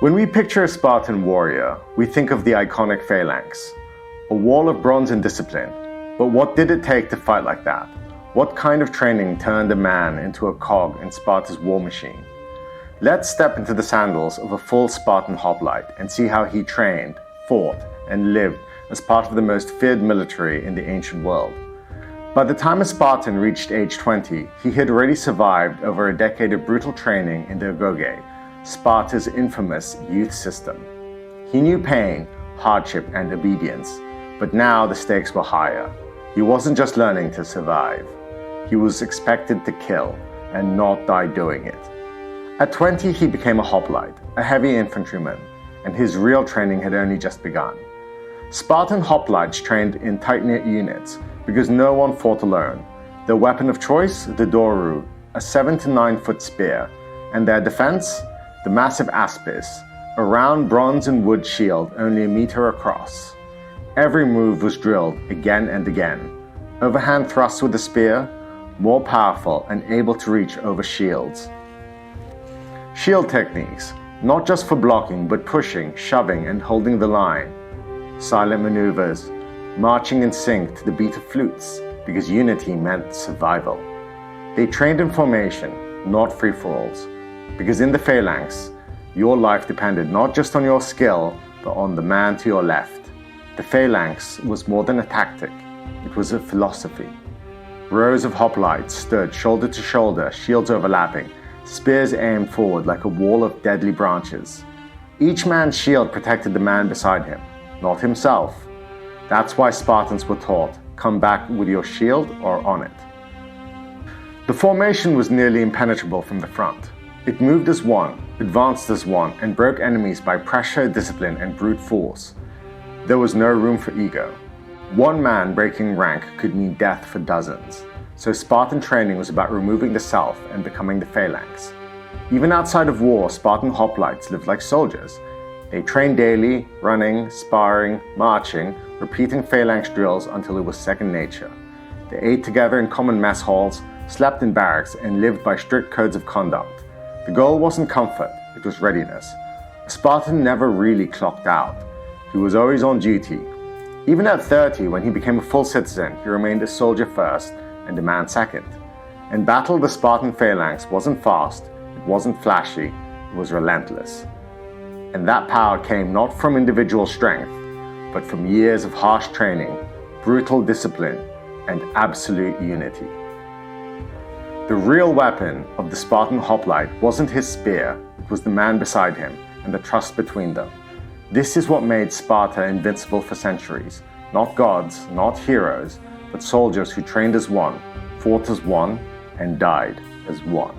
When we picture a Spartan warrior, we think of the iconic Phalanx, a wall of bronze and discipline. But what did it take to fight like that? What kind of training turned a man into a cog in Sparta's war machine? Let's step into the sandals of a full Spartan hoplite and see how he trained, fought, and lived as part of the most feared military in the ancient world. By the time a Spartan reached age 20, he had already survived over a decade of brutal training in the agoge, Sparta's infamous youth system. He knew pain, hardship, and obedience, but now the stakes were higher. He wasn't just learning to survive. He was expected to kill and not die doing it. At 20, he became a hoplite, a heavy infantryman, and his real training had only just begun. Spartan hoplites trained in tight-knit units because no one fought alone. Their weapon of choice, the doru, a 7 to 9 foot spear, and their defense, the massive aspis, a round bronze and wood shield only a meter across. Every move was drilled again and again. Overhand thrusts with the spear, more powerful and able to reach over shields. Shield techniques, not just for blocking but pushing, shoving and holding the line. Silent maneuvers, marching in sync to the beat of flutes because unity meant survival. They trained in formation, not free-for-alls, because in the Phalanx, your life depended not just on your skill, but on the man to your left. The Phalanx was more than a tactic, it was a philosophy. Rows of hoplites stood shoulder to shoulder, shields overlapping, spears aimed forward like a wall of deadly branches. Each man's shield protected the man beside him, not himself. That's why Spartans were taught, come back with your shield or on it. The formation was nearly impenetrable from the front. It moved as one, advanced as one, and broke enemies by pressure, discipline, and brute force. There was no room for ego. One man breaking rank could mean death for dozens. So Spartan training was about removing the self and becoming the Phalanx. Even outside of war, Spartan hoplites lived like soldiers. They trained daily, running, sparring, marching, repeating Phalanx drills until it was second nature. They ate together in common mess halls, slept in barracks, and lived by strict codes of conduct. The goal wasn't comfort, it was readiness. A Spartan never really clocked out. He was always on duty. Even at 30, when he became a full citizen, he remained a soldier first and a man second. In battle, the Spartan Phalanx wasn't fast, it wasn't flashy, it was relentless. And that power came not from individual strength, but from years of harsh training, brutal discipline, and absolute unity. The real weapon of the Spartan hoplite wasn't his spear, it was the man beside him and the trust between them. This is what made Sparta invincible for centuries. Not gods, not heroes, but soldiers who trained as one, fought as one, and died as one.